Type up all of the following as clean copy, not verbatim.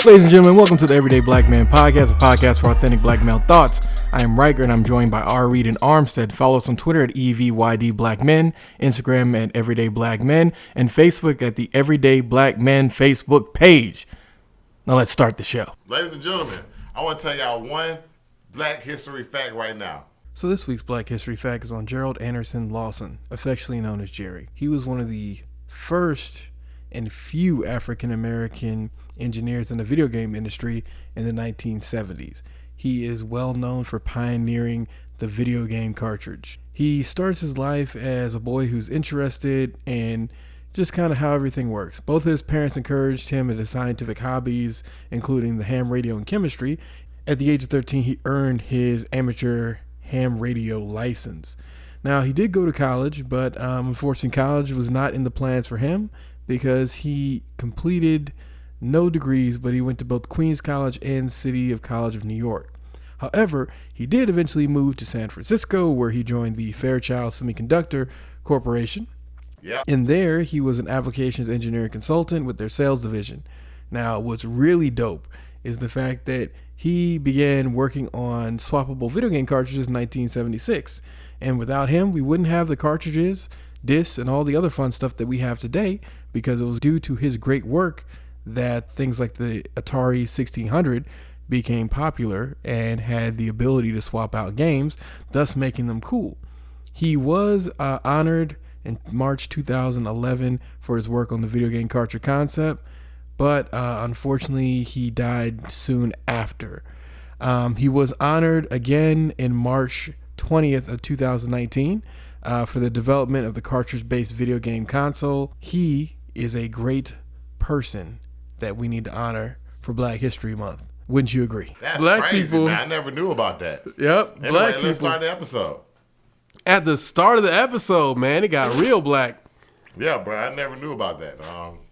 Ladies and gentlemen, welcome to the Everyday Black Man Podcast, a podcast for authentic black male thoughts. I am Riker, and I'm joined by R. Reed and Armstead. Follow us on Twitter at EVYDBlackMen, Instagram at Everyday Black Men, and Facebook at the Everyday Black Men Facebook page. Now let's start the show. Ladies and gentlemen, I want to tell y'all one Black History fact right now. So this week's Black History fact is on Gerald Anderson Lawson, affectionately known as Jerry. He was one of the first and few African-American engineers in the video game industry in the 1970s. He is well known for pioneering the video game cartridge. He starts his life as a boy who's interested in just kind of how everything works. Both his parents encouraged him into scientific hobbies, including the ham radio and chemistry. At the age of 13, he earned his amateur ham radio license. Now, he did go to college, but unfortunately, college was not in the plans for him because he completed no degrees, but he went to both Queens College and City of College of New York. However, he did eventually move to San Francisco, where he joined the Fairchild Semiconductor Corporation. Yeah. And there, he was an applications engineering consultant with their sales division. Now, what's really dope is the fact that he began working on swappable video game cartridges in 1976. And without him, we wouldn't have the cartridges, discs, and all the other fun stuff that we have today, because it was due to his great work that things like the Atari 1600 became popular and had the ability to swap out games, thus making them cool. He was honored in March 2011 for his work on the video game cartridge concept, but unfortunately he died soon after. He was honored again in March 20th of 2019 for the development of the cartridge-based video game console. He is a great person that we need to honor for Black History Month. Wouldn't you agree? That's Black crazy, people. man. I never knew about that. Yep. Anyway, Black people. Let's start the episode. At the start of the episode, man, it got real black. Yeah, bro. I never knew about that.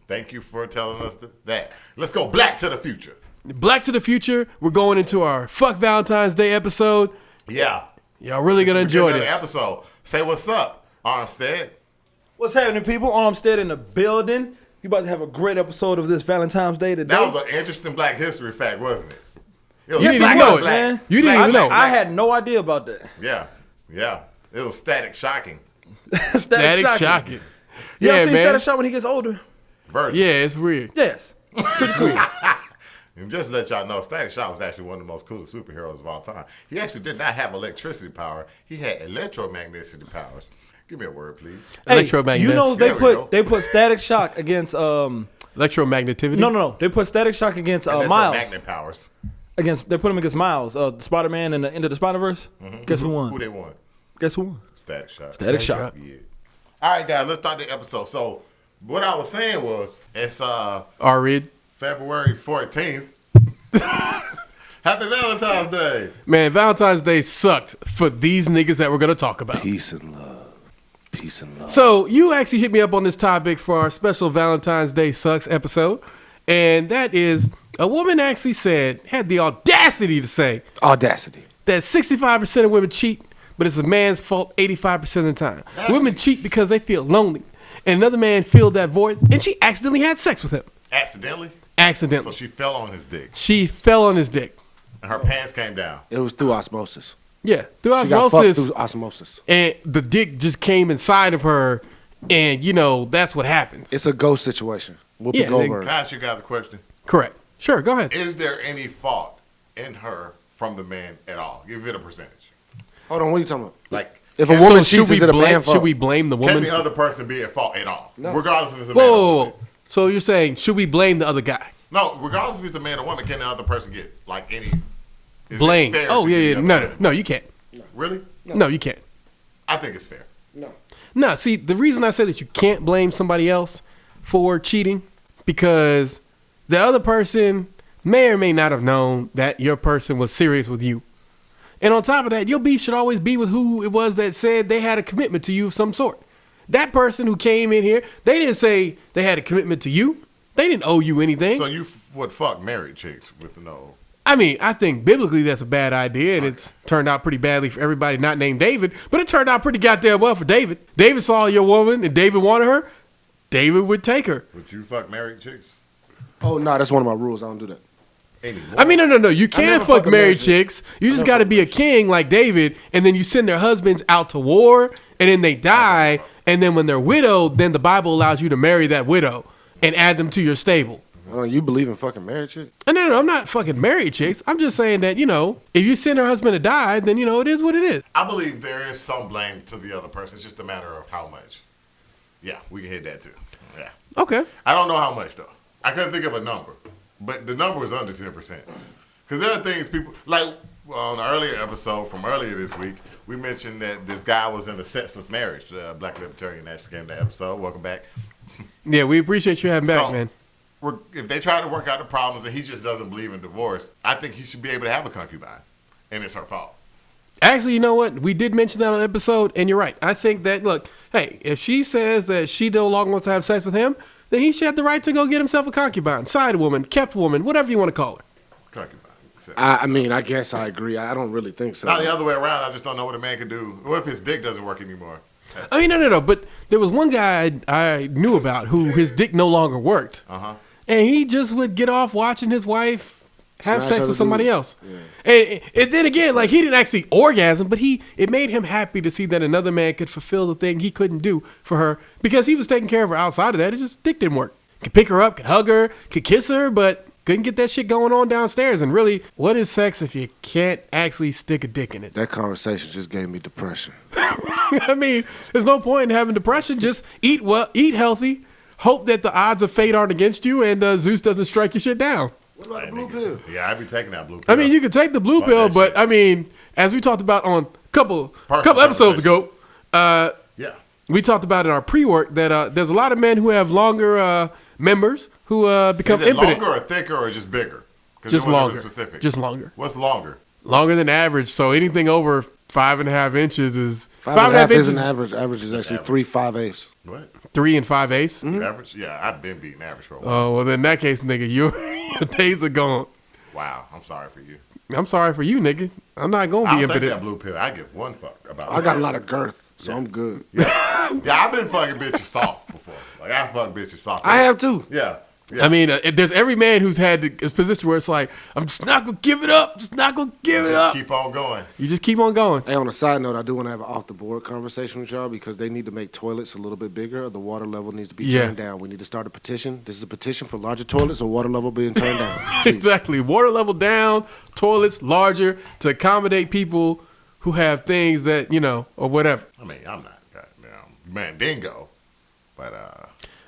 Thank you for telling us that. Let's go Black to the future. Black to the future. We're going into our Fuck Valentine's Day episode. Yeah. Y'all really gonna enjoy this this episode. Say what's up, Armstead. What's happening, people? Armstead in the building. You about to have a great episode of this Valentine's Day today. That was an interesting Black History fact, wasn't it? It was You didn't black, even know it, black. man. You didn't even know. I had no idea about that. Yeah. It was static shocking. Static shocking. You ever Yeah, seen man. Static Shock when he gets older? Version. Yeah, it's weird. Yes. It's pretty cool. And just to let y'all know, Static Shock was actually one of the most coolest superheroes of all time. He actually did not have electricity power. He had electromagnetic powers. Give me a word, please. Electromagnetic. You know There we go. they put Static Shock against Electromagnetivity. No. They put Static Shock against Miles. Electromagnetic powers. They put him against Miles, Spider-Man and the End of the Spider-Verse. Mm-hmm. Guess who won? Who they won? Guess who won? Static Shock. Static Shock. Yeah. All right, guys, let's start the episode. So, what I was saying was, it's R. Reed. February 14th. Happy Valentine's Day. Man, Valentine's Day sucked for these niggas that we're gonna talk about. Peace and love. Peace and love. So you actually hit me up on this topic for our special Valentine's Day Sucks episode, and that is a woman actually had the audacity to say Audacity. that 65% of women cheat, but it's a man's fault 85% of the time. Women cheat because they feel lonely, and another man filled that void, and she accidentally had sex with him. Accidentally? Accidentally. So she fell on his dick. She fell on his dick. And her pants came down. It was through osmosis. Yeah, through She got fucked osmosis, through osmosis. and the dick just came inside of her, and that's what happens. It's a ghost situation. Whoopi Yeah, Goldberg. Can I ask you guys a question? Correct. Sure, go ahead. Is there any fault in her from the man at all? Give it a percentage. Hold on, what are you talking about? Like, If a woman should cheats, we is it a blame? man fault? Should we blame the can woman? the other person be at fault at all? No. Regardless if it's a man or Whoa. woman. So you're saying, should we blame the other guy? No, regardless if it's a man or woman, can the other person get like any is it Blame. fair Oh, to yeah. the No, other no, you can't. Really? No, you can't. I think it's fair. No. No, see, the reason I say that you can't blame somebody else for cheating, because the other person may or may not have known that your person was serious with you. And on top of that, your beef should always be with who it was that said they had a commitment to you of some sort. That person who came in here, they didn't say they had a commitment to you. They didn't owe you anything. So you would fuck married chicks with no I mean, I think biblically that's a bad idea, and it's turned out pretty badly for everybody not named David, but it turned out pretty goddamn well for David. David saw your woman, and David wanted her. David would take her. Would you fuck married chicks? Oh, no, that's one of my rules. I don't do that. Anymore? I mean, no. You can never fuck fuck a married married chicks. You just never got to fuck be a king like David, and then you send their husbands out to war, and then they die, and then when they're widowed, then the Bible allows you to marry that widow and add them to your stable. You believe in fucking married chick? No, I'm not fucking married chicks. I'm just saying that, if you send her husband to die, then, it is what it is. I believe there is some blame to the other person. It's just a matter of how much. Yeah, we can hit that too. Yeah. Okay. I don't know how much though. I couldn't think of a number, but the number is under 10%. Because there are things people like on an earlier episode from earlier this week. We mentioned that this guy was in a sexless marriage. Black Libertarian actually came to the episode. Welcome back. Yeah, we appreciate you having back, man. If they try to work out the problems and he just doesn't believe in divorce, I think he should be able to have a concubine, and it's her fault. Actually, you know what? We did mention that on the episode, and you're right. I think that, look, hey, if she says that she no longer wants to have sex with him, then he should have the right to go get himself a concubine, side woman, kept woman, whatever you want to call her. Concubine. I mean, I guess I agree. I don't really think so. Not the other way around. I just don't know what a man can do. What if his dick doesn't work anymore? I mean, no. But there was one guy I knew about who his dick no longer worked. Uh-huh. And he just would get off watching his wife have Smash sex other with somebody dudes. else. Yeah. And then again, like, he didn't actually orgasm, but it made him happy to see that another man could fulfill the thing he couldn't do for her because he was taking care of her outside of that. It just, dick didn't work. Could pick her up, could hug her, could kiss her, but couldn't get that shit going on downstairs. And really, what is sex if you can't actually stick a dick in it? That conversation just gave me depression. I mean, there's no point in having depression. Just eat well, eat healthy, hope that the odds of fate aren't against you, and Zeus doesn't strike your shit down. What about the blue pill? Yeah, I'd be taking that blue pill. I mean, you could take the blue Fuck pill, that but shit. I mean, as we talked about on a couple Personal episodes ago, Yeah. we talked about in our pre-work that there's a lot of men who have longer members who become Is it impotent. longer or thicker or just bigger? 'Cause Just it wasn't longer. Specific. Just longer. What's longer? Longer than average. So anything over 5.5 inches is 5.5 inches. isn't average. Average is actually 3 5/8. What? 3 5/8. Average? Yeah, I've been beating average for a while. Oh, well, in that case, nigga, your days are gone. Wow, I'm sorry for you. I'm sorry for you, nigga. I'm not going to be I'll take that impotent. blue pill. I give one fuck about I got a lot of girth, so I'm good. Yeah, I've been fucking bitches soft before. Like, I fuck bitches soft. I have too. Yeah. I mean, there's every man who's had the position where it's like, I'm just not going to give it up. Just not going to give it up. Keep on going. You just keep on going. Hey, on a side note, I do want to have an off the board conversation with y'all because they need to make toilets a little bit bigger. The water level needs to be turned down. We need to start a petition. This is a petition for larger toilets or water level being turned down. Please. Exactly. Water level down, toilets larger to accommodate people who have things that, or whatever. I mean, I'm not goddamn Mandingo, but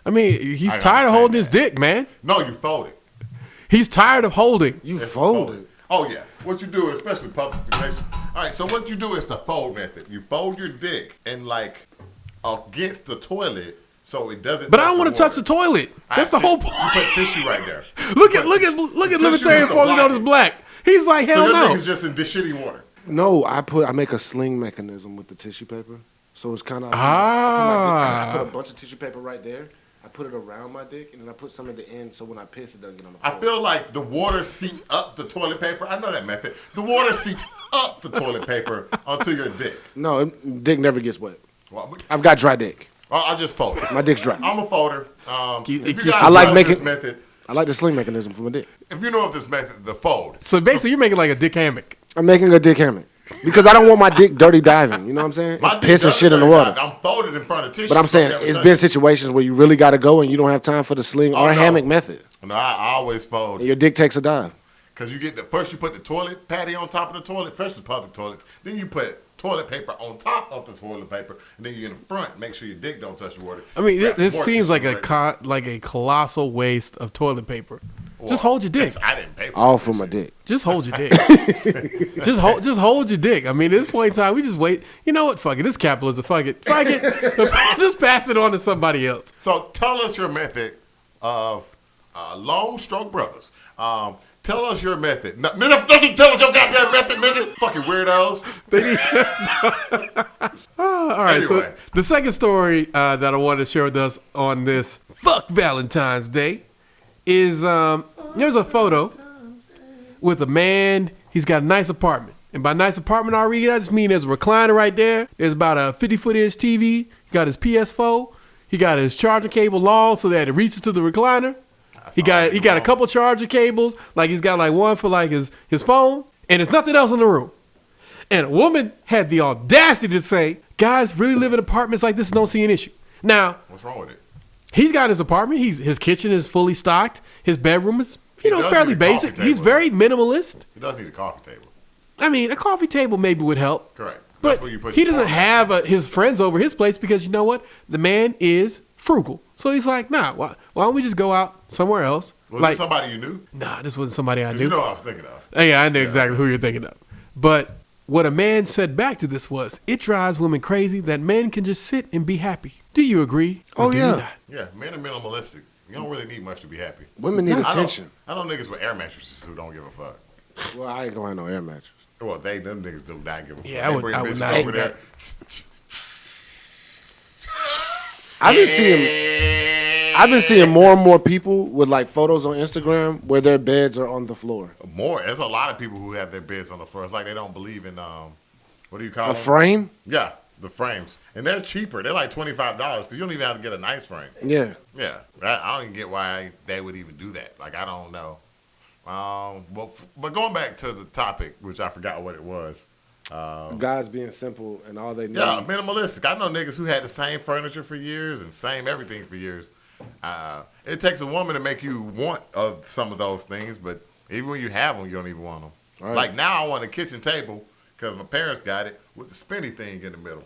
I mean, he's I tired of understand holding his that. dick, man. no, you fold it. He's tired of holding. You It's folded. Oh yeah. What you do, especially public places. All right. So what you do is the fold method. You fold your dick and like against the toilet so it doesn't. But I don't want to touch the toilet. That's the whole point. You put tissue right there. Look at libertarian formerly known as Black. He's like, So hell your no. dick is just in this shitty water. No, I make a sling mechanism with the tissue paper. So it's kind of Ah. I put a bunch of tissue paper right there. I put it around my dick, and then I put some at the end so when I piss, it doesn't get on the I floor. feel like the water seeps up the toilet paper. I know that method. The water seeps up the toilet paper onto your dick. No, dick never gets wet. Well, I've got dry dick. I'll just fold it. My dick's dry. I'm a folder. It If you keeps- guys I like know making- this method. I like the sling mechanism for my dick. If you know of this method, the fold. So basically, you're making like a dick hammock. I'm making a dick hammock because I don't want my dick dirty diving. You know what I'm saying? My It's dick piss and does shit in the dirty water. dog. I'm folded in front of tissue. But I'm saying so I it's never been touch it. situations where you really got to go and you don't have time for the sling or no. hammock method. No, I always fold. And your dick takes a dive. Because you get first you put the toilet patty on top of the toilet, especially public toilets. Then you put toilet paper on top of the toilet paper, and then you in the front, make sure your dick don't touch the water. I mean, Grab this more seems tissue like right a colossal waste of toilet paper. Well, Just hold your dick. I didn't pay for All this for my shit. dick. Just hold your dick. just hold your dick. I mean, at this point in time, we just wait. You know what? Fuck it. This capitalism. Fuck it. Just pass it on to somebody else. So tell us your method of long stroke brothers. Tell us your method. No, don't you tell us your goddamn method, nigga. Fucking weirdos. They need. All right. So Anyway. the second story that I wanted to share with us on this fuck Valentine's Day is there's a photo with a man. He's got a nice apartment. And by nice apartment, I just mean there's a recliner right there. There's about a 50-foot-inch TV. He got his PS4. He got his charging cable long so that it reaches to the recliner. He got a couple charger cables. Like he's got like one for like his phone. And there's nothing else in the room. And a woman had the audacity to say, guys really live in apartments like this and don't see an issue. Now, what's wrong with it? He's got his apartment. His kitchen is fully stocked. His bedroom is, fairly basic. He's very minimalist. He does need a coffee table. I mean, a coffee table maybe would help. Correct. But he doesn't have his friends over his place because you know what? The man is frugal. So he's like, nah, why don't we just go out somewhere else? Was like, this somebody you knew? Nah, this wasn't somebody I knew. You know what I was thinking of. Yeah, I knew exactly who you're thinking of. But what a man said back to this was, it drives women crazy that men can just sit and be happy. Do you agree? Oh, yeah. Yeah, men are minimalistic. You don't really need much to be happy. Women need attention. I know niggas with air mattresses who don't give a fuck. Well, I ain't gonna have no air mattress. Well, them niggas do not give a fuck. Yeah, I would not over there. I've been seeing more and more people with like photos on Instagram where their beds are on the floor. There's a lot of people who have their beds on the floor. It's like they don't believe in what do you call a them? frame? Yeah, the frames, and they're cheaper. They're like $25 because you don't even have to get a nice frame. Yeah. Yeah, I don't even get why they would even do that. Like I don't know. But going back to the topic, which I forgot what it was. Guys being simple and all they need. Yeah, minimalistic. I know niggas who had the same furniture for years and same everything for years. It takes a woman to make you want some of those things, but even when you have them, you don't even want them. Right. Like now, I want a kitchen table because my parents got it with the spinny thing in the middle.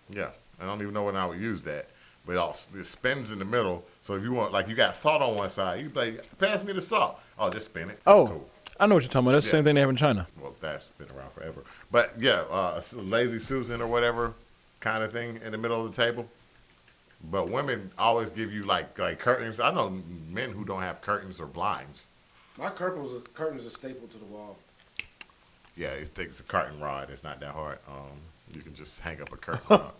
Yeah, I don't even know when I would use that, but it spins in the middle. So if you want, like, you got salt on one side, you like, pass me the salt. Oh, just spin it. That's cool. I know what you're talking about. That's the same thing they have in China. Well, that's been around forever. But yeah, lazy Susan or whatever kind of thing in the middle of the table. But women always give you like curtains. I know men who don't have curtains or blinds. My curtains are stapled to the wall. Yeah, it takes a curtain rod. It's not that hard. You can just hang up a curtain rod.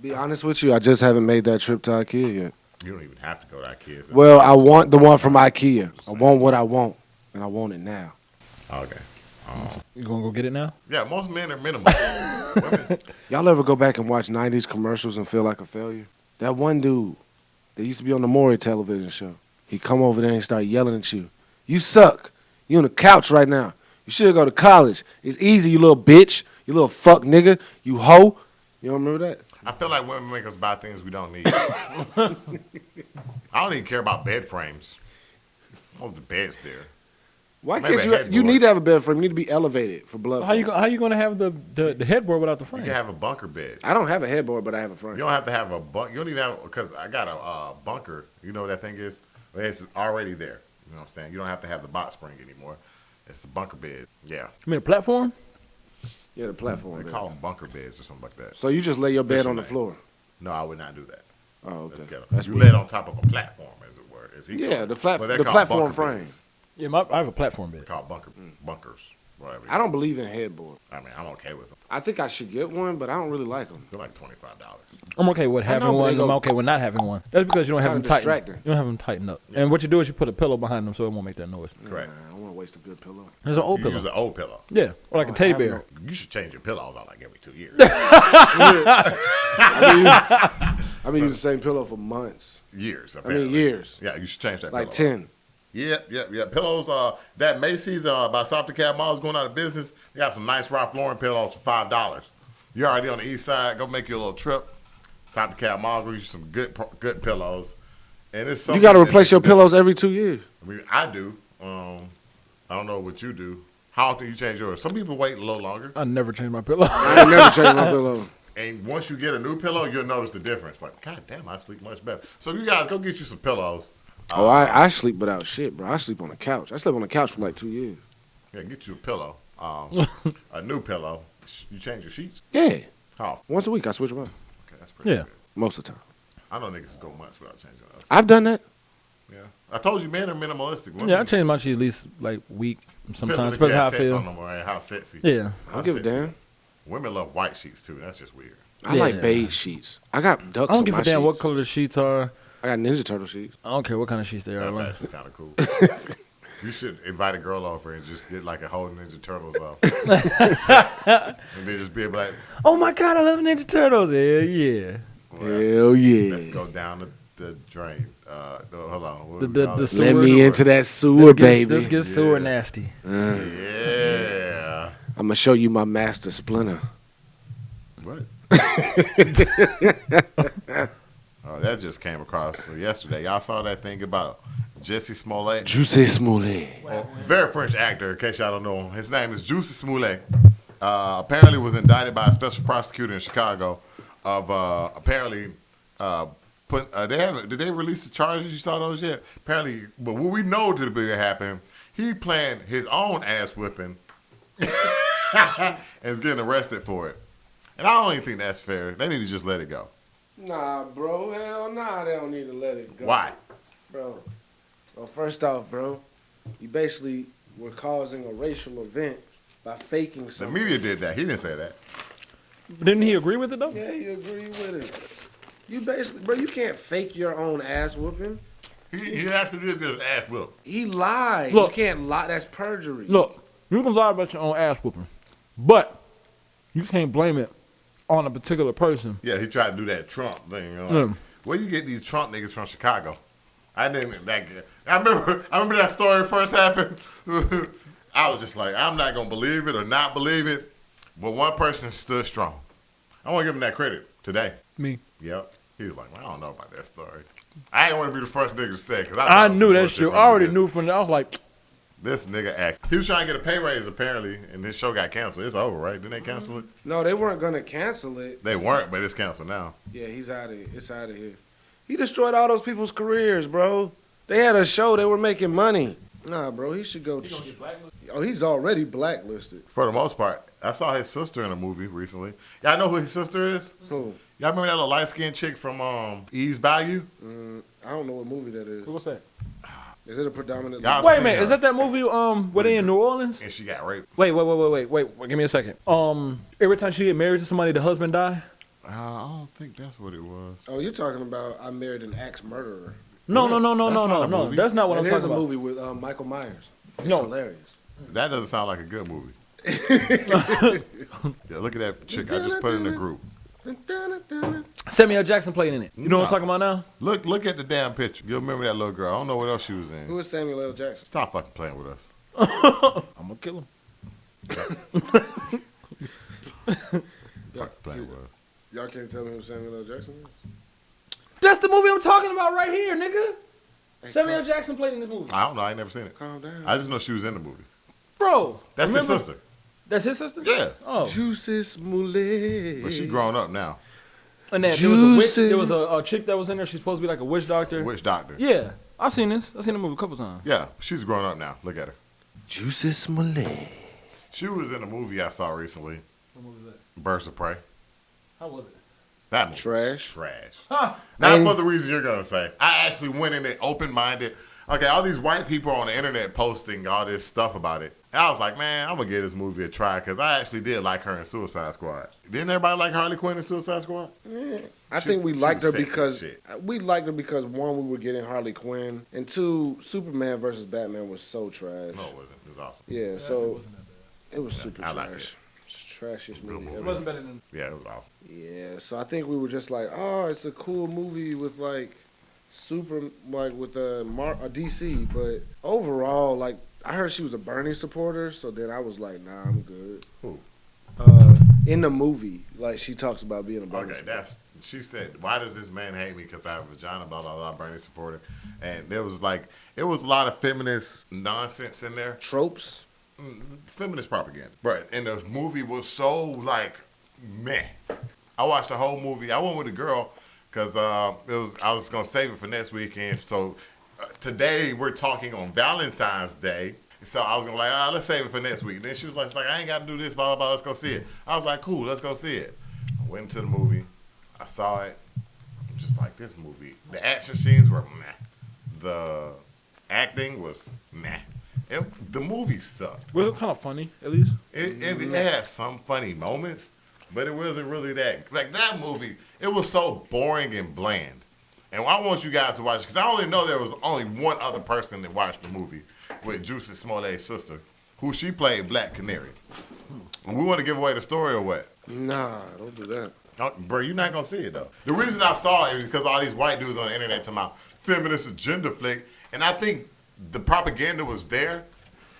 Be honest with you, I just haven't made that trip to IKEA yet. You don't even have to go to IKEA. Well, I want the one from IKEA. I want what I want, and I want it now. Okay. You gonna go get it now? Yeah, most men are minimal. Y'all ever go back and watch 90s commercials and feel like a failure? That one dude that used to be on the Maury television show, he come over there and start yelling at you. You suck. You on the couch right now. You should go to college. It's easy, you little bitch. You little fuck nigga. You hoe. You don't remember that? I feel like women make us buy things we don't need. I don't even care about bed frames. What's the bed's there? Why can't you need to have a bed frame. You need to be elevated for blood. How you going to have the headboard without the frame? You can have a bunker bed. I don't have a headboard, but I have a frame. You don't have to have a bunk. You don't even have, because I got a bunker. You know what that thing is? It's already there. You know what I'm saying? You don't have to have the box spring anymore. It's the bunker bed. Yeah. You mean a platform? Yeah, the platform. They call them bunker beds or something like that. So you just lay your bed on the floor? No, I would not do that. Oh, okay. That's you lay it on top of a platform, as it were. Yeah, the platform frame. Beds. Yeah, I have a platform bed. They're called bunkers. Whatever. I don't believe in headboard. I mean, I'm okay with them. I think I should get one, but I don't really like them. They're like $25. I'm okay with having one. I'm okay with not having one. That's because you don't have them tighten. You don't have them tighten up. Yeah. And what you do is you put a pillow behind them so it won't make that noise. Correct. I don't want to waste a good pillow. There's an old pillow. Use an old pillow. Yeah, or like a teddy bear. You should change your pillows out like every 2 years. I've been using the same pillow for months. Years. Apparently. I mean, years. Yeah, you should change that pillow. Like 10. Yep. Pillows, that Macy's by South DeKalb Mall is going out of business. They got some nice Ralph Lauren pillows for $5. You're already on the east side. Go make you a little trip. South DeKalb Mall, go get you some good pillows. And it's you got to replace your pillows every 2 years. I mean, I do. I don't know what you do. How often you change yours? Some people wait a little longer. I never change my pillow. I ain't never changed my pillow. And once you get a new pillow, you'll notice the difference. Like, God damn, I sleep much better. So you guys, go get you some pillows. I sleep without shit, bro. I sleep on the couch. I slept on the couch for like 2 years. Yeah, get you a pillow. A new pillow. You change your sheets? Yeah. How? Once a week, I switch them up. Okay, that's pretty good. Most of the time. I know niggas go months without changing them. I've done that. Yeah. I told you men are minimalistic. Women, I change my sheets at least like week sometimes. Depends how I feel. How sexy. Yeah. I don't give a damn. Women love white sheets too. That's just weird. I like beige sheets. I got ducks. I don't give a damn sheets. what color the sheets are. I got Ninja Turtle sheets. I don't care what kind of sheets they are. That's actually kind of cool. You should invite a girl over and just get like a whole Ninja Turtles off. And then just be like, oh my God, I love Ninja Turtles. Hell yeah. Hell yeah. Let's go down the drain. Hold on. The sewer. Let me into that sewer, baby. Let's get sewer nasty. Yeah. I'm going to show you my master splinter. What? Oh, that just came across yesterday. Y'all saw that thing about Jussie Smollett? Jussie Smollett. Very French actor, in case y'all don't know him. His name is Jussie Smollett. Apparently was indicted by a special prosecutor in Chicago of apparently did they release the charges? You saw those yet? Apparently, but what we know to be happened, he planned his own ass whipping and is getting arrested for it. And I don't even think that's fair. They need to just let it go. Nah, bro. Hell nah. They don't need to let it go. Why? Bro. Well, first off, bro, you basically were causing a racial event by faking something. The media did that. He didn't say that. Didn't he agree with it, though? Yeah, he agreed with it. You basically, bro, you can't fake your own ass whooping. He actually did get his ass whooped. He lied. Look. You can't lie. That's perjury. Look, you can lie about your own ass whooping, but you can't blame it on a particular person. Yeah, he tried to do that Trump thing. You know, like, where you get these Trump niggas from Chicago? I remember that story first happened. I was just like, I'm not gonna believe it or not believe it. But one person stood strong. I want to give him that credit today. Me. Yep. He was like, well, I don't know about that story. I didn't want to be the first nigga to say it because I knew that shit. I already knew from there. I was like, this nigga act. He was trying to get a pay raise apparently, and this show got canceled. It's over, right? Didn't they cancel it? No, they weren't gonna cancel it. They weren't, but it's canceled now. Yeah, he's out of here. It's out of here. He destroyed all those people's careers, bro. They had a show. They were making money. Nah, bro, he should go. Oh, he's already blacklisted. For the most part. I saw his sister in a movie recently. Y'all know who his sister is? Who? Y'all remember that little light-skinned chick from Eve's Bayou? I don't know what movie that is. what's that? Is it a predominant? Wait a minute. Is that movie where they in New Orleans? And she got raped. Wait. Give me a second. Every time she get married to somebody, the husband die? I don't think that's what it was. Oh, you're talking about I Married an Axe Murderer. No. That's That's not what It I'm is talking a about. movie with Michael Myers. It's No. hilarious. That doesn't sound like a good movie. Yeah, look at that chick I just put in the group. Samuel Jackson played in it. You know what I'm talking about now? Look at the damn picture. You'll remember that little girl. I don't know what else she was in. Who is Samuel L. Jackson? Stop fucking playing with us. I'm gonna kill him. Fucking playing with us. Y'all can't tell me who Samuel L. Jackson is? That's the movie I'm talking about right here, nigga. Hey, Samuel Jackson played in this movie. I don't know. I ain't never seen it. Calm down. I just know she was in the movie. Bro. That's remember? his sister. That's his sister? Yeah. Oh. Jussie Smollett. But she grown up now. And then there was a witch, Juicy. there was a chick that was in there. She's supposed to be like a witch doctor. Witch doctor. Yeah. I've seen this. I've seen the movie a couple times. Yeah. She's grown up now. Look at her. Jussie Smollett. She was in a movie I saw recently. What movie was that? Birds of Prey. How was it? That movie Trash. Trash. Huh. Not for the reason you're going to say. I actually went in it open-minded. Okay, all these white people on the internet posting all this stuff about it. And I was like, man, I'm going to give this movie a try because I actually did like her in Suicide Squad. Didn't everybody like Harley Quinn in Suicide Squad? I think we liked her was sexy as because shit. one, we were getting Harley Quinn, and two, Superman versus Batman was so trash. No, it wasn't. It was awesome. Yeah, so it was super I liked trash. Trashiest movie movie. It ever. wasn't better than. Yeah, it was awesome. Yeah, so I think we were just like, oh, it's a cool movie with like with a DC, but overall, like I heard she was a Bernie supporter, so then I was like, nah, I'm good. Who? In the movie, like she talks about being a Bernie supporter. She said, why does this man hate me because I have a vagina, blah, blah, blah, Bernie supporter. And there was it was a lot of feminist nonsense in there. Tropes. Feminist propaganda. But and the movie was so meh. I watched the whole movie. I went with a girl because I was gonna save it for next weekend. So today we're talking on Valentine's Day. So I was gonna let's save it for next week. And then she was like, I ain't gotta do this, blah blah blah. Let's go see it. I was like, cool, let's go see it. I went to the movie. I saw it. I'm just like, this movie. The action scenes were meh. The acting was meh. The movie sucked. Was it kind of funny, at least? It had some funny moments, but it wasn't really that. Like that movie, it was so boring and bland. And I want you guys to watch it because I only know there was only one other person that watched the movie. back with Jussie Smollett's sister, who she played Black Canary. And we want to give away the story or what? Nah, don't do that. Bro, you're not going to see it, though. The reason I saw it is because all these white dudes on the internet talking about feminist agenda flick, and I think the propaganda was there,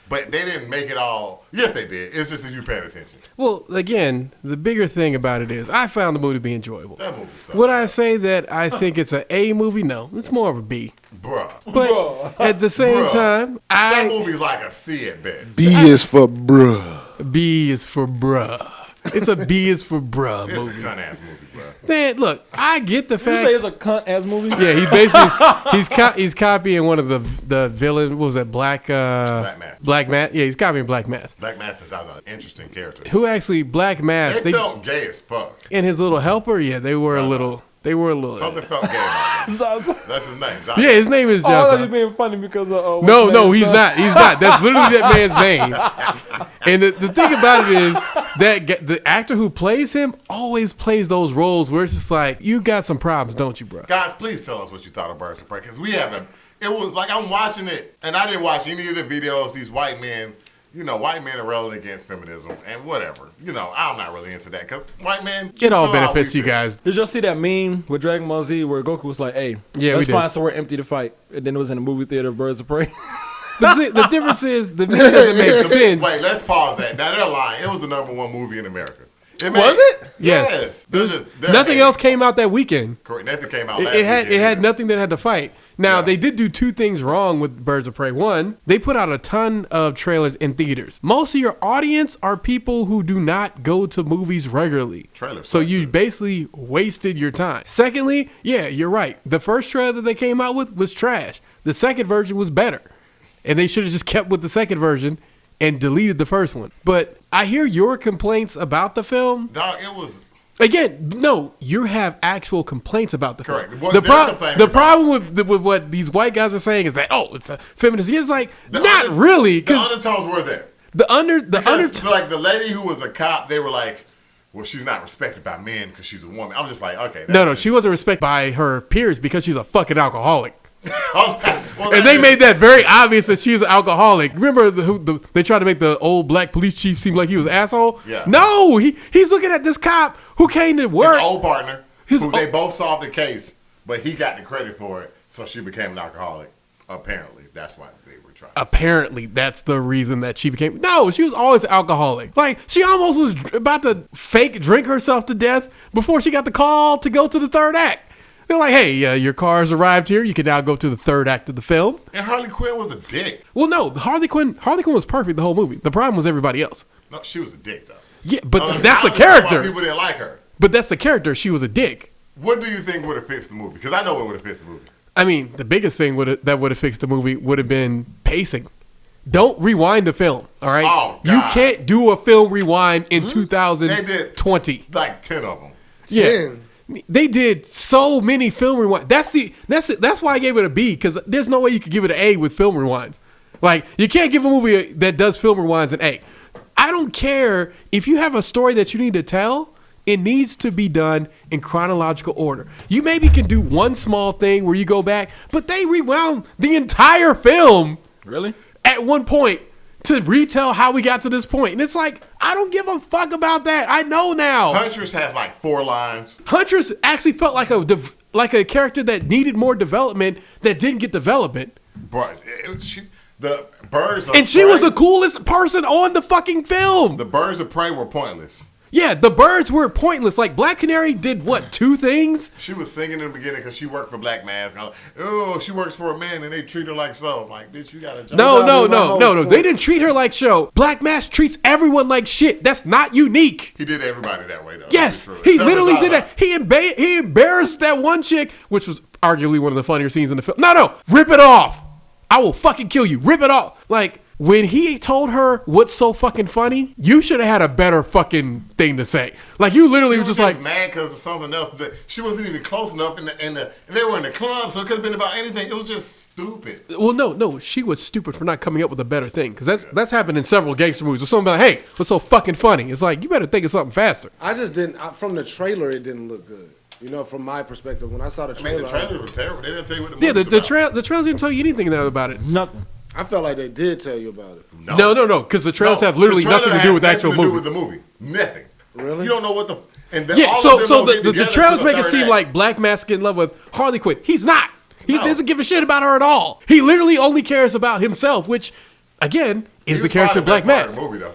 but they didn't make it all. Yes, they did. It's just if you paid attention. Well, again, the bigger thing about it is I found the movie to be enjoyable. That movie sucks. Would I say that I think it's an A movie? No, it's more of a B. Bruh. But at the same time, that movie's like a C at best. B is for bruh. B is for bruh. It's a B is for bruh movie. It's a cunt-ass movie, bruh. Man, look, I get the You fact. say it's a cunt ass movie? Yeah, he basically he's copying one of the villain. What was that? Black Mass. Black Mass. Yeah, he's copying Black Mass. Black Mass is an interesting character. Who actually Black Mass? They felt gay as fuck. And his little helper. Yeah, they were a little. They were a little. Something felt gay about him. Zaza. That's his name. Zaza. Yeah, his name is Oh, I thought you Jussie. being funny because of No, he's not. He's not. That's literally that man's name. And the thing about it is that the actor who plays him always plays those roles where it's just like, you got some problems, don't you, bro? Guys, please tell us what you thought of Birds of Prey, because we haven't. It was like I'm watching it, and I didn't watch any of the videos. These white men, white men are railing against feminism and whatever. I'm not really into that because white men. It all benefits you guys. Did y'all see that meme with Dragon Ball Z where Goku was like, "Hey, Yeah, let's we did. find somewhere empty to fight," and then it was in the movie theater of Birds of Prey. But the difference is the movie doesn't make sense. Wait, let's pause that. Now they're lying. It was the #1 movie in America. Was it? Yes. They're Nothing else came out that weekend. Correct. Nothing came out. It had nothing that had to fight. Now, they did do two things wrong with Birds of Prey. One, they put out a ton of trailers in theaters. Most of your audience are people who do not go to movies regularly. Trailers. So you basically wasted your time. Secondly, yeah, you're right. The first trailer that they came out with was trash. The second version was better. And they should have just kept with the second version and deleted the first one. But I hear your complaints about the film. Dog, it was. Again, no, you have actual complaints about the film. Correct. What The they're complaining the about. problem with what these white guys are saying is that, it's a feminist. It's like, not really. The Because undertones were there. like the lady who was a cop, they were like, well, she's not respected by men because she's a woman. I'm just like, okay. no, she wasn't respected by her peers because she's a fucking alcoholic. Well, And they made that very obvious that she's an alcoholic. Remember they tried to make the old black police chief seem like he was an asshole? Yeah. No, he's looking at this cop who came to work. His old partner, they both solved the case, but he got the credit for it, so she became an alcoholic. Apparently, that's why they were trying. Apparently, that's the reason that she became. No, she was always an alcoholic. Like, she almost was about to fake drink herself to death before she got the call to go to the third act. They're like, hey, your car has arrived here. You can now go to the third act of the film. And Harley Quinn was a dick. Well, no, Harley Quinn was perfect the whole movie. The problem was everybody else. No, she was a dick, though. Yeah, but that's the I understand character. why people didn't like her. But that's the character. She was a dick. What do you think would have fixed the movie? Because I know what would have fixed the movie. I mean, the biggest thing that would have fixed the movie would have been pacing. Don't rewind the film, all right? Oh, God. You can't do a film rewind in 2020. Like 10 of them. Yeah. They did so many film rewinds. That's why I gave it a B, because there's no way you could give it an A with film rewinds. Like, you can't give a movie that does film rewinds an A. I don't care if you have a story that you need to tell. It needs to be done in chronological order. You maybe can do one small thing where you go back, but they rewound the entire film. Really? At one point to retell how we got to this point. And it's like, I don't give a fuck about that. I know now. Huntress has like 4 lines. Huntress actually felt like a character that needed more development that didn't get development. But the birds of and she was the coolest person on the fucking film. The birds of prey were pointless. Yeah, the birds were pointless. Like, Black Canary did what, 2 things? She was singing in the beginning because she worked for Black Mask. I'm like, oh, she works for a man and they treat her like so. I'm like, bitch, you got a job. No. They didn't treat her like show. Black Mask treats everyone like shit. That's not unique. He did everybody that way, though. Yes, he literally did that. He embarrassed that one chick, which was arguably one of the funnier scenes in the film. No, rip it off. I will fucking kill you. Rip it off. Like, when he told her what's so fucking funny, you should have had a better fucking thing to say. Like, you literally were just like mad because of something else that she wasn't even close enough, and they were in the club, so it could have been about anything. It was just stupid. Well, no, she was stupid for not coming up with a better thing, because that's happened in several gangster movies. Where someone be like, hey, what's so fucking funny? It's like, you better think of something faster. I just didn't. From the trailer, it didn't look good. You know, from my perspective, when I saw the trailer, the trailers were terrible. They didn't tell you what the movie was the trailers didn't tell you anything about it. Nothing. I felt like they did tell you about it. No. Because the trailers have literally nothing to do with the actual movie. With the movie. Nothing. Really? You don't know what the. And the trailers make it seem like Black Mask is in love with Harley Quinn. He's not. He doesn't give a shit about her at all. He literally only cares about himself, which, again, is the character Black Mask. Movie, though.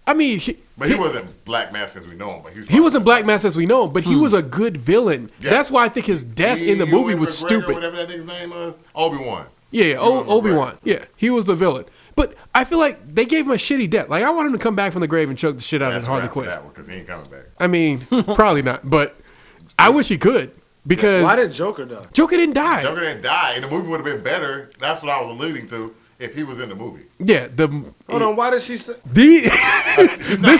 I mean, he wasn't Black Mask as we know him. But he wasn't Black Mask as we know him, but he was a good villain. Yeah. That's why I think his death in the movie was stupid. Whatever that nigga's name was, Obi-Wan. Yeah, Obi-Wan. Yeah, he was the villain. But I feel like they gave him a shitty death. Like, I want him to come back from the grave and choke the shit out of Harley Quinn. Because he ain't coming back. I mean, probably not. But I wish he could. Because why did Joker die? Joker didn't die. Joker didn't die, and the movie would have been better. That's what I was alluding to. If he was in the movie. Yeah. Hold on, why did she say... This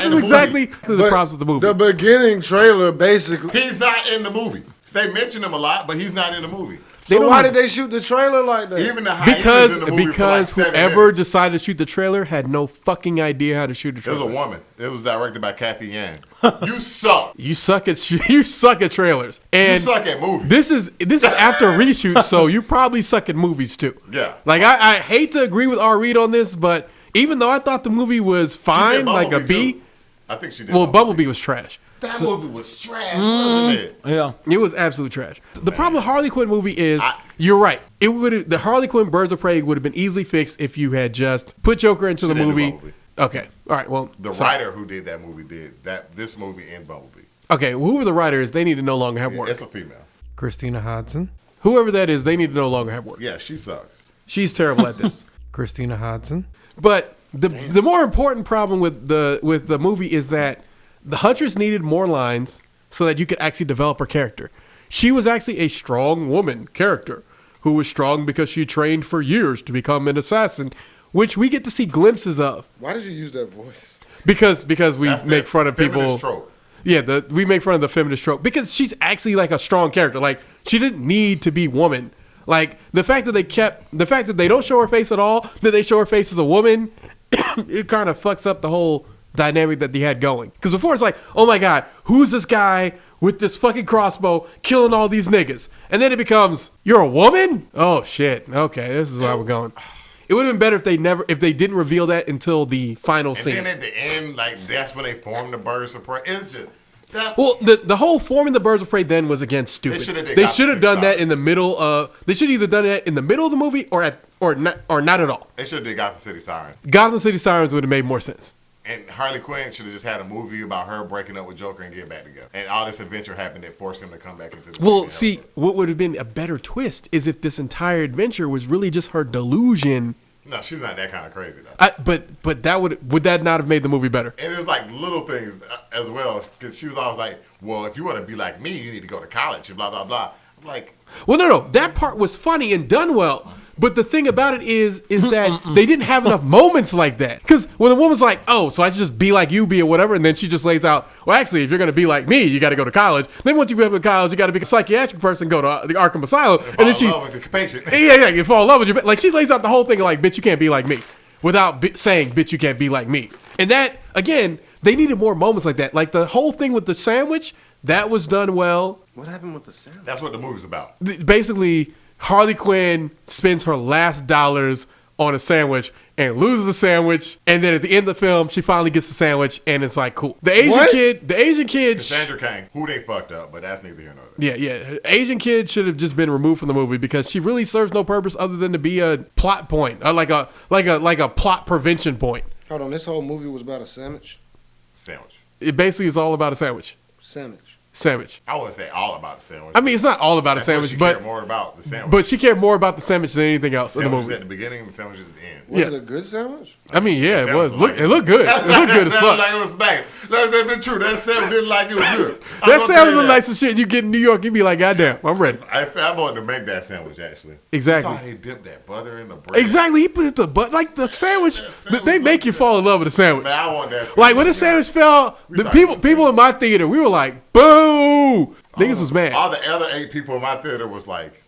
is exactly the problems with the movie. The beginning trailer, basically... He's not in the movie. They mention him a lot, but he's not in the movie. So why did they shoot the trailer like that? Even the hyenas in the movie because for like 7 whoever minutes. decided to shoot the trailer had no fucking idea how to shoot a trailer. It was a woman. It was directed by Kathy Yan. You suck. You suck at trailers. And you suck at movies. This is after reshoot, so you probably suck at movies too. Yeah. Like I hate to agree with R. Reed on this, but even though I thought the movie was fine, like a B. Too. I think she did. Well, Bumblebee was trash. That movie was trash, wasn't it? Yeah, it was absolute trash. The problem with Harley Quinn movie is you're right. The Harley Quinn Birds of Prey would have been easily fixed if you had just put Joker into the movie. Okay, all right. Well, the writer who did that movie did this movie and Bumblebee. Okay, well, whoever the writer is, they need to no longer have work. It's a female. Christina Hodson. Whoever that is, they need to no longer have work. Yeah, she sucks. She's terrible at this. Christina Hodson. But the more important problem with the movie is that the Huntress needed more lines so that you could actually develop her character. She was actually a strong woman character who was strong because she trained for years to become an assassin, which we get to see glimpses of. Why did you use that voice? Because we make fun of people. Trope. Yeah, we make fun of the feminist trope because she's actually like a strong character. Like she didn't need to be woman. Like the fact that they don't show her face at all, that they show her face as a woman, it kind of fucks up the whole dynamic that they had going. Because before it's like, oh my god, who's this guy with this fucking crossbow killing all these niggas? And then it becomes, you're a woman? Oh shit. Okay, this is where we're going. It would have been better if they didn't reveal that until the final scene. And then at the end, like that's when they formed the Birds of Prey. It's just that. Well, the whole forming the Birds of Prey then was again stupid. They should have done that in the middle of. They should either done that in the middle of the movie or not at all. They should have did Gotham City Sirens. Gotham City Sirens would have made more sense. And Harley Quinn should have just had a movie about her breaking up with Joker and getting back together. And all this adventure happened that forced him to come back into the Well, see, what would have been a better twist is if this entire adventure was really just her delusion. No, she's not that kind of crazy though. But that would that not have made the movie better? And it's like little things as well, because she was always like, "Well, if you want to be like me, you need to go to college." And blah blah blah. I'm like, well, no, that part was funny and done well. But the thing about it is that they didn't have enough moments like that. Because when the woman's like, oh, so I should just be like you, be or whatever, and then she just lays out, well, actually, if you're going to be like me, you got to go to college. Then once you go to college, you got to be a psychiatric person, go to the Arkham Asylum. And then she, with the patient. Yeah, you fall in love with you. Like, she lays out the whole thing like, bitch, you can't be like me. Without saying, bitch, you can't be like me. And that, again, they needed more moments like that. Like the whole thing with the sandwich, that was done well. What happened with the sandwich? That's what the movie's about. Basically, Harley Quinn spends her last dollars on a sandwich and loses the sandwich, and then at the end of the film, she finally gets the sandwich, and it's like, cool. The Asian kid, Cassandra Cain, who they fucked up, but that's neither here nor there. Yeah. Asian kid should have just been removed from the movie because she really serves no purpose other than to be a plot point, like a plot prevention point. Hold on, this whole movie was about a sandwich. It basically is all about a sandwich. Sandwich. I wouldn't say all about the sandwich. I mean, it's not all about a sandwich, but cared more about the sandwich. But she cared more about the sandwich than anything else in the movie. At the beginning, and the sandwiches at the end. Was it a good sandwich? I mean, yeah, it was. It looked good. It looked good as fuck. Like it was bad. That's been true. That sandwich didn't like it was good. That sandwich looked like some shit you get in New York. You'd be like, goddamn, I'm ready. I wanted to make that sandwich actually. Exactly. I saw he dipped that butter in the bread. Exactly. He put the butter like the sandwich. They make you fall in love with the sandwich. Man, I want that sandwich. Like when the sandwich fell, the people in my theater, we were like, boo. Niggas was mad. All the other 8 people in my theater was like,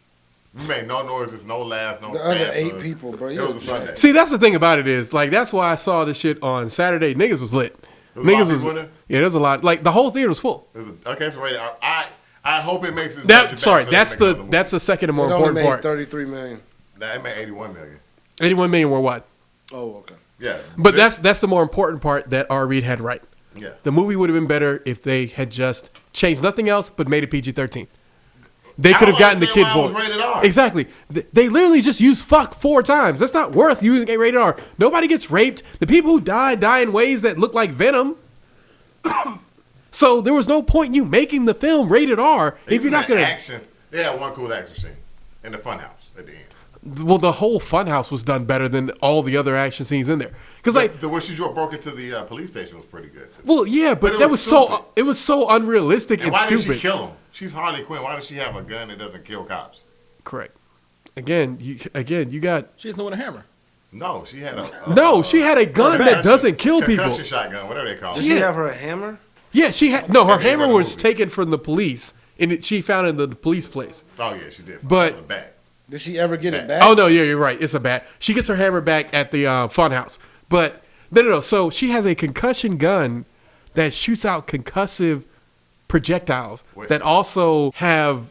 we made no noises, no laughs, no. The other 8 people, bro. It was a Sunday. See, that's the thing about it is like that's why I saw this shit on Saturday. Niggas was lit. Niggas was yeah. There's a lot. Like the whole theater was full. Okay, so rated. I hope it makes it. That's the second and more important part. $33 million. Nah, it made $81 million. 81 million worldwide. Oh, okay. Yeah. But that's the more important part that R. Reed had right. Yeah. The movie would have been better if they had just changed nothing else but made it PG-13. They could have gotten the kid voice. Rated R. Exactly. They literally just used fuck 4 times. That's not worth using a rated R. Nobody gets raped. The people who die in ways that look like Venom. So there was no point in you making the film rated R if you're not going to. They had one cool action scene in the funhouse at the end. Well, the whole funhouse was done better than all the other action scenes in there. Because like the way she broke into the police station was pretty good. Well, yeah, but that was so unrealistic and why stupid. Why did she kill him? She's Harley Quinn. Why does she have a gun that doesn't kill cops? Correct. Again, you got. She isn't with a hammer. No, she had she had a gun that doesn't kill people. Concussion shotgun, whatever they call it. Did she have her hammer? Yeah, she had. No, her hammer was taken from the police, and she found it in the police place. Oh yeah, she did. But did she ever get it back? Oh no, yeah, you're right. It's a bat. She gets her hammer back at the funhouse. But no. So she has a concussion gun that shoots out concussive projectiles that also have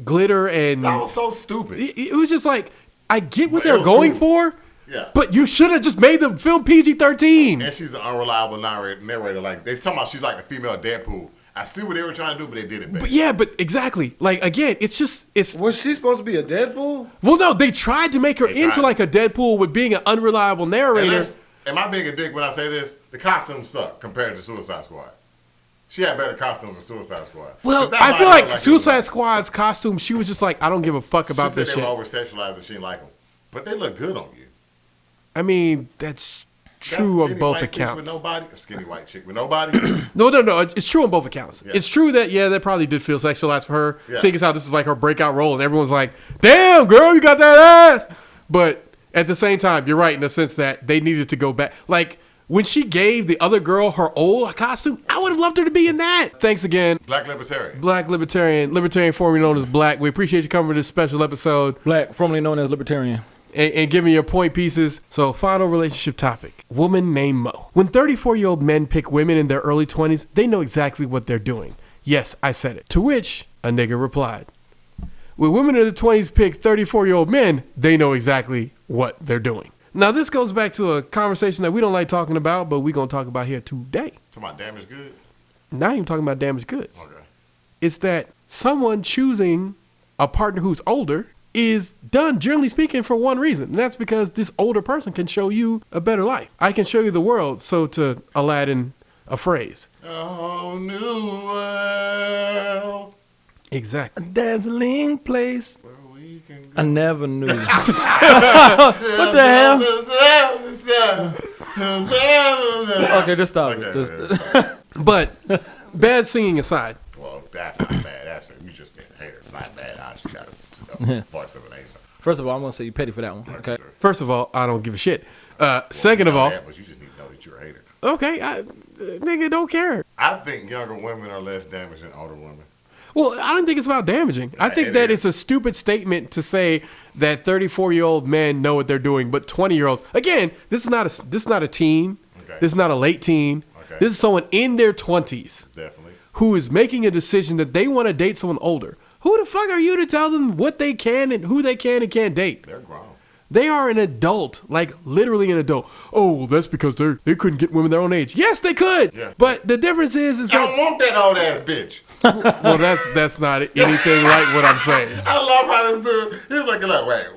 glitter, and that was so stupid. It was just like, I get what they're going for. Yeah. But you should have just made the film PG-13. And she's an unreliable narrator. Like, they talking about she's like the female Deadpool. I see what they were trying to do, but they did it better. But exactly. Like, again, it's. Was she supposed to be a Deadpool? Well, no, they tried to make her into like a Deadpool with being an unreliable narrator. Am I being a dick when I say this? The costumes suck compared to Suicide Squad. She had better costumes than Suicide Squad. Well, I feel like Suicide Squad's costume, she was just like, I don't give a fuck about this shit. They were over-sexualized and she didn't like them. But they look good on you. I mean, that's true on both accounts. With nobody, a skinny white chick with nobody. No. It's true on both accounts. Yeah. It's true that, that probably did feel sexualized for her. Yeah. Seeing as how this is like her breakout role and everyone's like, damn, girl, you got that ass. But at the same time, you're right in the sense that they needed to go back. Like, when she gave the other girl her old costume, I would have loved her to be in that. Thanks again. Black Libertarian. Libertarian formerly known as Black. We appreciate you coming to this special episode. Black, formerly known as Libertarian. And giving your point pieces. So, final relationship topic. Woman named Mo. When 34-year-old men pick women in their early 20s, they know exactly what they're doing. Yes, I said it. To which a nigga replied. When women in their 20s pick 34-year-old men, they know exactly what they're doing. Now, this goes back to a conversation that we don't like talking about, but we're going to talk about here today. Talking about damaged goods? Not even talking about damaged goods. Okay. It's that someone choosing a partner who's older is done, generally speaking, for one reason. And that's because this older person can show you a better life. I can show you the world, so to Aladdin a phrase. A whole new world. Exactly. A dazzling place. I never knew. What the hell? Okay, just stop it. But bad singing aside. Well, that's not bad. You just being a hater. It's not bad. I just got to force of an answer. First of all, I'm going to say you petty for that one. Okay. First of all, I don't give a shit. Second of all. But you just need to know that you're a hater. Okay. Nigga, don't care. I think younger women are less damaged than older women. Well, I don't think it's about damaging. I think that it's a stupid statement to say that 34-year-old men know what they're doing, but 20-year-olds. Again, this is not a teen. Okay. This is not a late teen. Okay. This is someone in their 20s. Definitely. Who is making a decision that they want to date someone older. Who the fuck are you to tell them what they can and who they can and can't date? They're grown. They are an adult, like literally an adult. Oh, well, that's because they couldn't get women their own age. Yes, they could. Yeah. But the difference is that I don't want that old ass bitch. Well, that's not anything like what I'm saying. I love how this dude. He's like,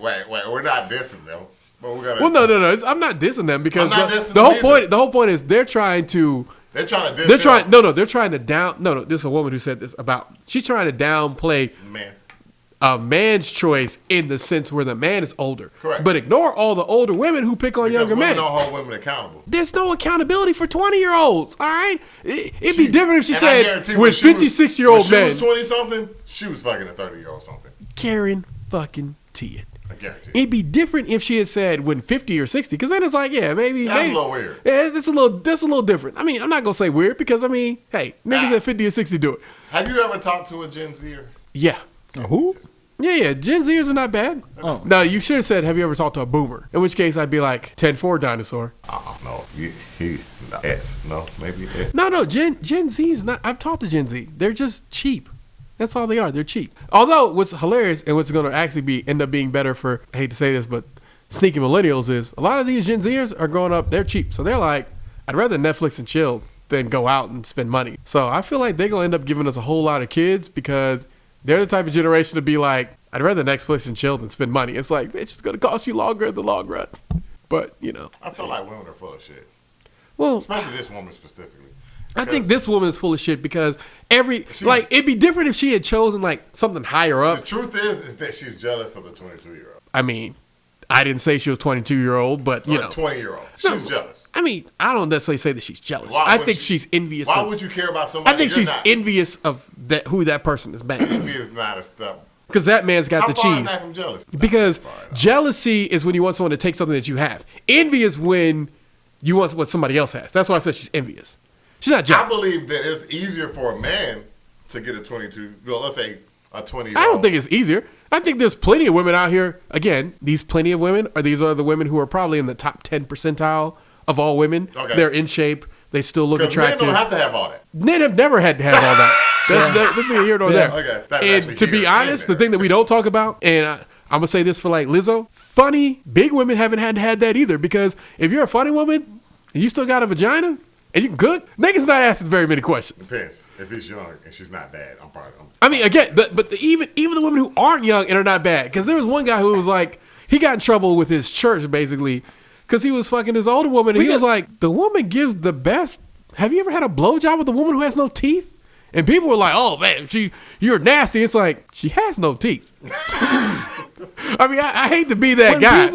wait. We're not dissing them, but we're gonna. Well, no. I'm not dissing them because the whole point is they're trying to. They're trying to diss. They're trying. No. They're trying to down. No. This is a woman who said this about. She's trying to downplay a man's choice in the sense where the man is older. Correct. But ignore all the older women who pick on younger men. Don't hold women accountable. There's no accountability for 20-year-olds. All right, it'd be different if she said with 56-year-old men. When she was 20-something, she was fucking a 30-year-old something. Karen fucking T it. I guarantee. It'd be different if she had said when 50 or 60, because then it's like, maybe. That's a little weird. Yeah, that's a little different. I mean, I'm not gonna say weird because hey, niggas at 50 or 60 do it. Have you ever talked to a Gen Zer? Yeah. Who? Yeah. Gen Zers are not bad. Oh. No, you should have said, have you ever talked to a boomer? In which case, I'd be like, 10-4 dinosaur. No. No, maybe S. No. Gen Z's not. I've talked to Gen Z. They're just cheap. That's all they are. They're cheap. Although, what's hilarious and what's going to actually end up being better for, I hate to say this, but sneaky millennials is a lot of these Gen Zers are growing up, they're cheap. So they're like, I'd rather Netflix and chill than go out and spend money. So I feel like they're going to end up giving us a whole lot of kids because they're the type of generation to be like, I'd rather Netflix and chill than spend money. It's like, bitch, it's going to cost you longer in the long run. But, you know. I feel like women are full of shit. Well, especially this woman specifically. I think this woman is full of shit because it'd be different if she had chosen like something higher up. The truth is that she's jealous of the 22-year-old. I mean, I didn't say she was 22-year-old, but you know, 20-year-old. She's jealous. I mean, I don't necessarily say that she's jealous. I think she's envious. Why would you care about somebody? I think she's envious of who that person is banging. Envy is not a step. Because that man's got the cheese. Is that from jealousy? Because jealousy is when you want someone to take something that you have. Envy is when you want what somebody else has. That's why I said she's envious. She's not jealous. I believe that it's easier for a man to get a 22. Well, let's say a 20-year-old. I don't think it's easier. I think there's plenty of women out here. Again, these plenty of women these are the women who are probably in the top 10 percentile of all women. Okay. They're in shape. They still look attractive. Men don't have to have all that. Men have never had to have all that. That's neither here nor there. Okay. And to be honest, the thing that we don't talk about, and I'm going to say this for like Lizzo, funny, big women haven't had to have that either. Because if you're a funny woman and you still got a vagina and you can cook, niggas not asking very many questions. Depends. If he's young and she's not bad, I'm probably. I mean, again, but even the women who aren't young and are not bad. Because there was one guy who was like, he got in trouble with his church basically because he was fucking this older woman. And he was like, the woman gives the best. Have you ever had a blowjob with a woman who has no teeth? And people were like, "Oh man, you're nasty." It's like she has no teeth. I mean, I hate to be that guy.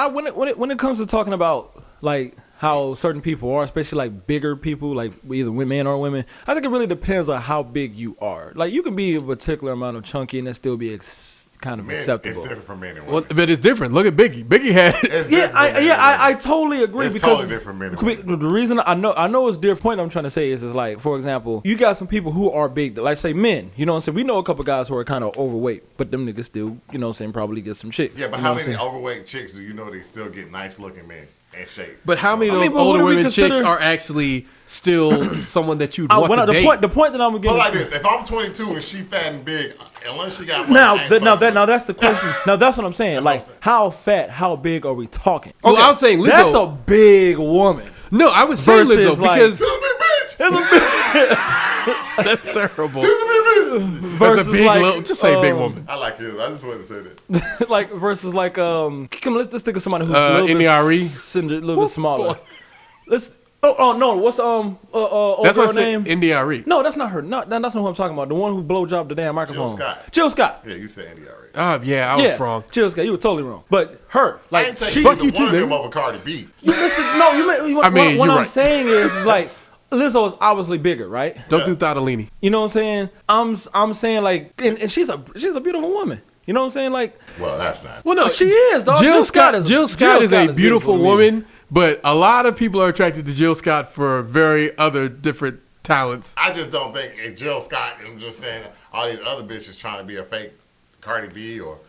When it comes to talking about like how certain people are, especially like bigger people, like either men or women, I think it really depends on how big you are. Like you can be a particular amount of chunky and that still be kind of acceptable. It's different from men and women. Well, but it's different. Look at Biggie. Biggie had. I totally agree. It's because totally different from men and women. The reason I know it's different. Point I'm trying to say is like, for example, you got some people who are big, like say men. You know what I'm saying? We know a couple guys who are kind of overweight, but them niggas still, you know what I'm saying, probably get some chicks. Yeah, but how many overweight chicks do you know they still get nice looking men? Shape. But how many of those older women chicks are actually still someone that you'd want to date? The point that I'm getting. Like this: if I'm 22 and she fat and big, unless she got now that's the question. Now that's what I'm saying. Like how fat, how big are we talking? Okay, well, I was saying Lizzo. That's a big woman. No, I would say Lizzo because that's terrible. Versus a big little, just say big woman. I like it. I just wanted to say that. Like versus like come let's think of somebody who's a little bit smaller. Let's no, what's that's her name? NDRE. No, that's not her. No, that's not who I'm talking about. The one who blowjobbed the damn microphone. Jill Scott. Yeah, you said NDRE. Yeah, I was wrong. Jill Scott, you were totally wrong. But her, like she fuck you too, man. Over Cardi B. What I'm saying is like Lizzo is obviously bigger, right? Don't do Thadalini. You know what I'm saying? I'm saying like, and she's a beautiful woman. You know what I'm saying? Like, well, that's not. Well, no, she is. Dog. Jill Scott is a beautiful woman, but a lot of people are attracted to Jill Scott for very other different talents. I just don't think Jill Scott. I'm just saying all these other bitches trying to be a fake Cardi B or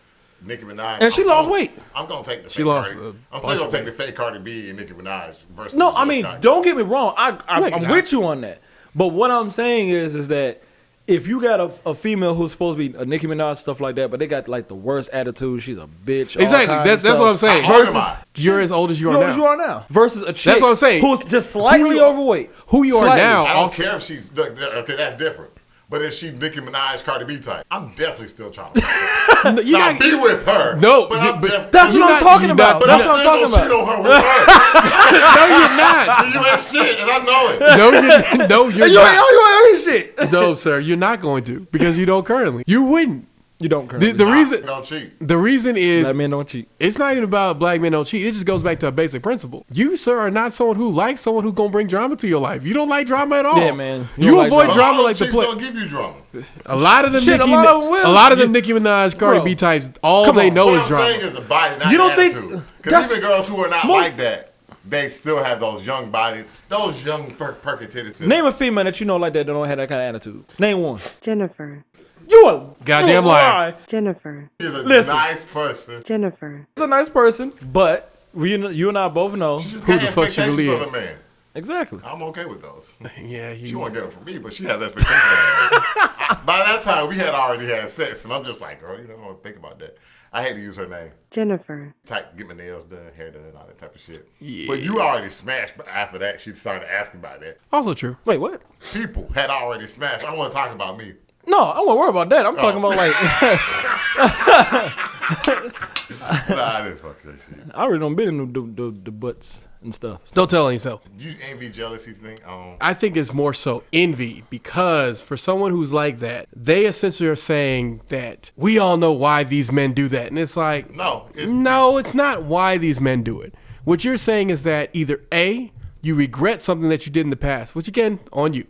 Nicki Minaj. And she lost weight. I'm gonna take the. She lost. I'm still gonna take the fake Cardi B and Nicki Minaj versus. No, I mean, don't get me wrong. I'm with you on that. But what I'm saying is that if you got a female who's supposed to be a Nicki Minaj stuff like that, but they got like the worst attitude, she's a bitch. Exactly. That's what I'm saying. Versus you're as old as you are now. Versus a chick. That's what I'm saying. Who's just slightly overweight. Who you are now? I don't care if she's okay. That's different. But if she Nicki Minaj, Cardi B type, I'm definitely still trying to you're not be with her. No, but that's what I'm talking about. That's what I'm talking about. Cheat on her with her. No, you're not. You ain't shit, and I know it. No, you're you not. You ain't shit. No, sir, you're not going to because you don't currently. You wouldn't. You don't currently. The reason don't cheat. The reason is black men don't cheat. It's not even about black men don't cheat. It just goes back to a basic principle. You, sir, are not someone who likes someone who's gonna bring drama to your life. You don't like drama at all. Yeah, man. You avoid drama like the plague. Don't give you drama. A lot of them, Shit, Nicki Minaj, Cardi B types, all they know is drama. What I'm saying is the body, not you don't attitude. think? Because even girls who are not like that, they still have those young bodies, those young perky titties. Name a female that you know like that don't have that kind of attitude. Name one. Jennifer. You a goddamn liar. Jennifer. She's a nice person. Jennifer. She's a nice person, but you and I both know who the fuck she really is. Exactly. I'm okay with those. Yeah, she won't get them from me, but she has expectations. By that time, we had already had sex, and I'm just like, girl, you don't want to think about that. I hate to use her name. Jennifer. Get my nails done, hair done, all that type of shit. Yeah. But you already smashed after that. She started asking about that. Also true. Wait, what? People had already smashed. I want to talk about me. No, I won't worry about that. I'm talking about like Nah, this fucking shit. I already don't been in the butts and stuff. Don't tell on yourself. You envy, jealousy thing? I think it's more so envy because for someone who's like that, they essentially are saying that we all know why these men do that. And it's like, No, it's not why these men do it. What you're saying is that either A, you regret something that you did in the past, which again, on you.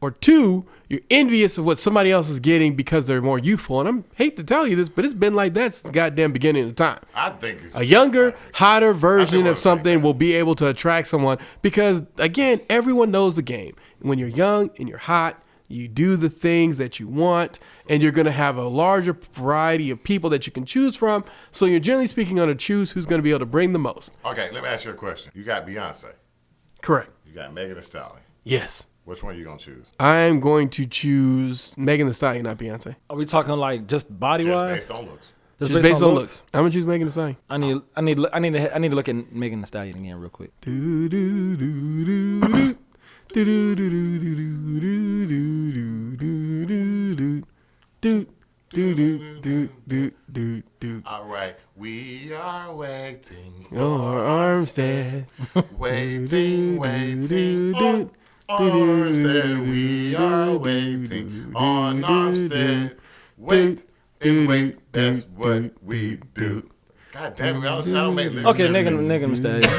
Or two, you're envious of what somebody else is getting because they're more youthful. And I hate to tell you this, but it's been like that since the goddamn beginning of time. I think it's A younger, hotter version of something will be able to attract someone because, again, everyone knows the game. When you're young and you're hot, you do the things that you want, and you're going to have a larger variety of people that you can choose from. So you're generally speaking going to choose who's going to be able to bring the most. Okay, let me ask you a question. You got Beyonce. Correct. You got Megan Thee Stallion. Yes. Which one are you going to choose? I'm going to choose Megan Thee Stallion, not Beyonce. Are we talking like just body Just wise? based on looks. Just based on looks. I'm going to choose Megan Thee Stallion. I need to look at Megan Thee Stallion again real quick. Do do do do do. Do do do do do do do do do do do do do do do. All right, we are waiting for Your Armstead. waiting on Armstead. We are waiting on Armstead. Wait and wait, that's what we do. God damn it, I don't make lyrics. Okay, Megan Thee Stallion.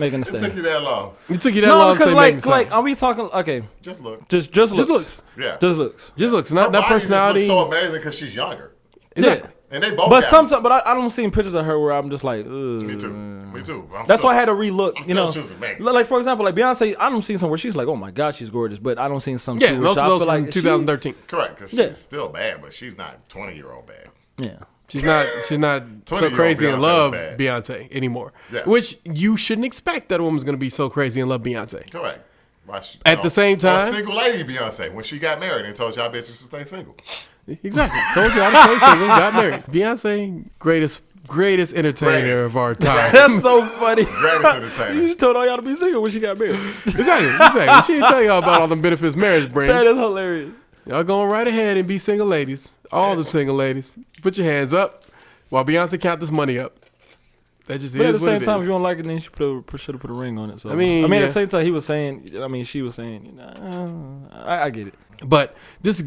Megan Thee It took Stallion. you that long. It took you that No, long to because say Megan Thee Stallion. are we talking? Okay, Just look. just looks. looks. Yeah. Just looks. Just looks, Her not body personality. just looks so amazing because she's younger. Exactly. And they both But got sometimes, but I don't see pictures of her where I'm just like, ugh. Me too. Me too. That's why I had to relook. I'm You know, still choosing Megan. like for example, like Beyonce, I don't see some where she's like, oh my god, she's gorgeous, but I don't see some. Yeah, too, most which I of those feel from like 2013. Correct, because Yeah. she's still bad, but she's not 20-year-old bad. Yeah. She's not so 20-year-old crazy in Beyonce love is bad. Beyonce anymore. Yeah. Which you shouldn't expect that a woman's going to be so crazy in love Beyonce. Correct. At the same time- or single lady Beyonce when she got married and told y'all bitches to stay single. Exactly. Told you I was stay single, got married. Beyonce, greatest entertainer Greatest. of our time. That's so funny. Greatest entertainer. She told all y'all to be single when she got married. Exactly. She didn't tell y'all about all the benefits marriage brings. That is hilarious. Y'all going right ahead and be single ladies. All the single ladies. Put your hands up while Beyonce count this money up. That just But at the is what same it time, is. if you don't like it, then she should have put a ring on it. So I mean, at yeah. the same time, she was saying, you know, I get it. But this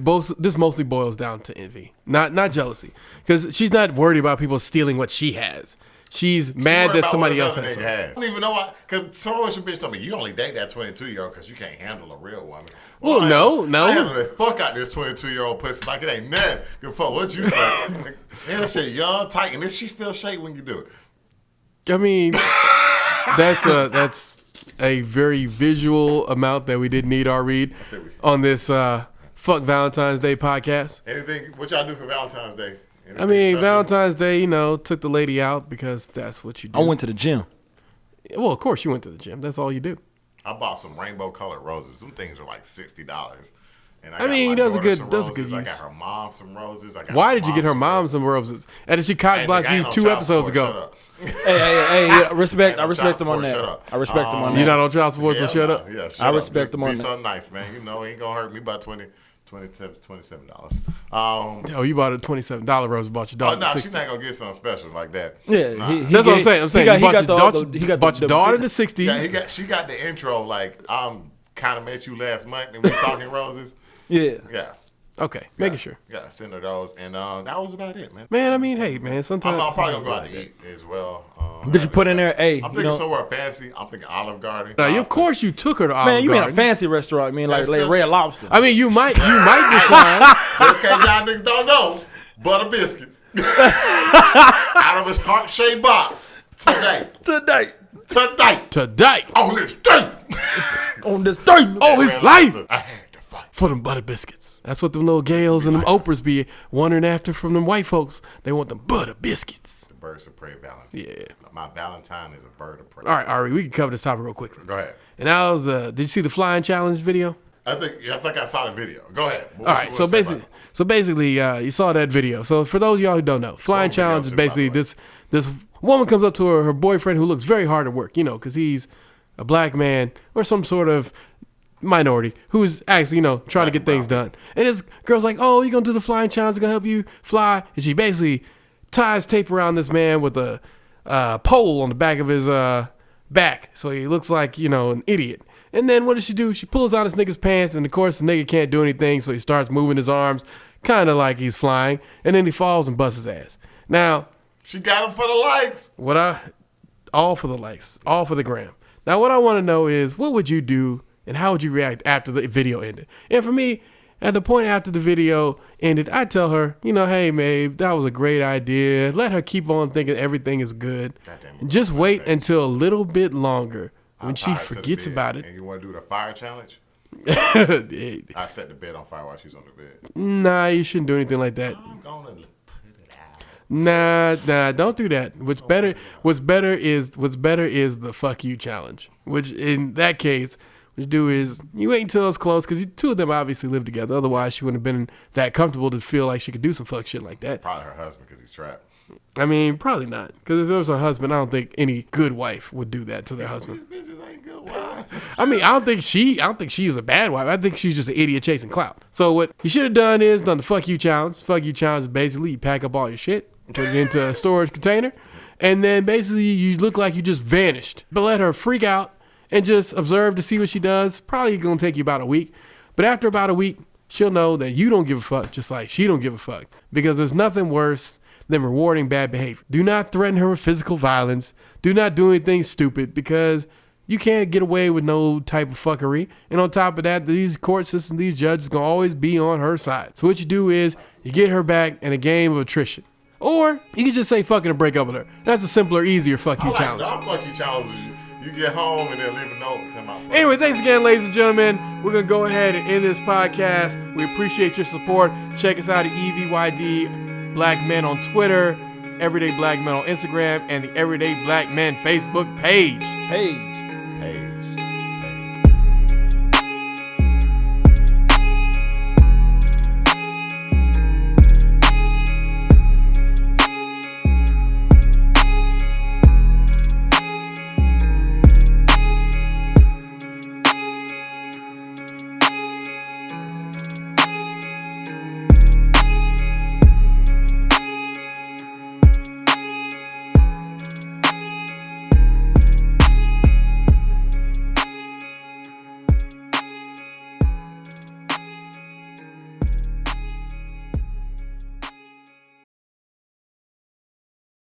mostly boils down to envy, not jealousy, because she's not worried about people stealing what she has. She's mad Worry that about somebody what else another has nigga something. has. I don't even know why. Because some bitch told me, you only date that 22-year-old because you can't handle a real woman. Well, I no. handle the fuck out this 22-year-old pussy like it ain't nothing. Give a fuck what you say. And that shit young, tight, and she still shake when you do it. I mean, that's a very visual amount that we didn't need our read on this Fuck Valentine's Day podcast. Anything, what y'all do for Valentine's Day? Anything I mean, special? Valentine's Day, took the lady out because that's what you do. I went to the gym. Well, of course you went to the gym. That's all you do. I bought some rainbow-colored roses. Some things are like $60. And I mean, got my that's a daughter good- some that's a roses. good I use. got her mom some roses. I got Why my did you get her some mom some roses? And did she cock Hey, block nigga, I you ain't on 2 child episodes support. ago? Shut up. Hey, I respect Child them on support, shut that. up. I respect them on You're that. not on child support, so Yeah, shut nah, up. Yeah, shut I up. respect Just them on be that. so nice, man. It ain't gonna hurt me by $27. Oh, you bought a $27 rose, bought your Oh daughter no, $60. she's not gonna get something special like that. Yeah, Nah. That's what I'm saying. You bought your daughter the $60. Yeah, she got the intro like kind of met you last month and we talking roses. Yeah. Yeah, Okay, making sure. yeah, send her those, and that was about it, man. Man, I mean, hey, man, sometimes I'm probably gonna go out to eat as well. Did you put in there? Hey, I'm you thinking know, somewhere fancy. I'm thinking Olive Garden. Now, of course, you took her to Olive man, you mean a Garden. fancy restaurant? I mean, like still- Red Lobster. I mean, you might decide. Just in case y'all niggas don't know, butter biscuits out of his heart-shaped box today. Today, Today, On this day. on this day. oh, his life I had to fight. for them butter biscuits. That's what them little Gales and them Oprahs be wondering after from them white folks. They want them butter biscuits. The birds of prey Valentine. Yeah. My Valentine is a bird of prey. All right, Ari, we can cover this topic real quickly. Go ahead. And that was, did you see the flying challenge video? I think I saw the video. Go ahead. All right, so basically, you saw that video. So for those of y'all who don't know, flying challenge is basically this woman comes up to her boyfriend who looks very hard at work, because he's a black man or some sort of minority who's actually, trying to get things done. And this girl's like, oh, you're going to do the flying challenge, it's going to help you fly. And she basically ties tape around this man with a pole on the back of his back. So he looks like, an idiot. And then what does she do? She pulls out this nigga's pants, and of course the nigga can't do anything, so he starts moving his arms, kind of like he's flying, and then he falls and busts his ass. Now, she got him for the likes. All for the likes, all for the gram. Now, what I want to know is, what would you do, and how would you react after the video ended? And for me, at the point after the video ended, I tell her, hey, babe, that was a great idea. Let her keep on thinking everything is good. And just wait until a little bit longer. When she forgets about it. And you want to do the fire challenge? I set the bed on fire while she's on the bed. Nah, you shouldn't do anything like that. I'm gonna put it out. Nah, don't do that. What's better is the fuck you challenge. Which in that case, what you do is you wait until it's close, because two of them obviously live together. Otherwise, she wouldn't have been that comfortable to feel like she could do some fuck shit like that. Probably her husband, because he's trapped. I mean, probably not. Because if it was her husband, I don't think any good wife would do that to their husband. These bitches ain't good wives. I mean, I don't think she's a bad wife. I think she's just an idiot chasing clout. So what you should have done is done the fuck you challenge. Fuck you challenge is basically you pack up all your shit, put it into a storage container, and then basically you look like you just vanished. But let her freak out and just observe to see what she does. Probably gonna take you about a week. But after about a week, she'll know that you don't give a fuck, just like she don't give a fuck. Because there's nothing worse than rewarding bad behavior. Do not threaten her with physical violence. Do not do anything stupid, because you can't get away with no type of fuckery. And on top of that, these court systems, these judges gonna always be on her side. So what you do is you get her back in a game of attrition. Or you can just say fuck it and break up with her. That's a simpler, easier fuck you challenge. Fuck you challenge. You get home and they'll leave a note. Anyway, thanks again, ladies and gentlemen. We're going to go ahead and end this podcast. We appreciate your support. Check us out at EVYD Black Men on Twitter, Everyday Black Men on Instagram, and the Everyday Black Men Facebook page. Hey.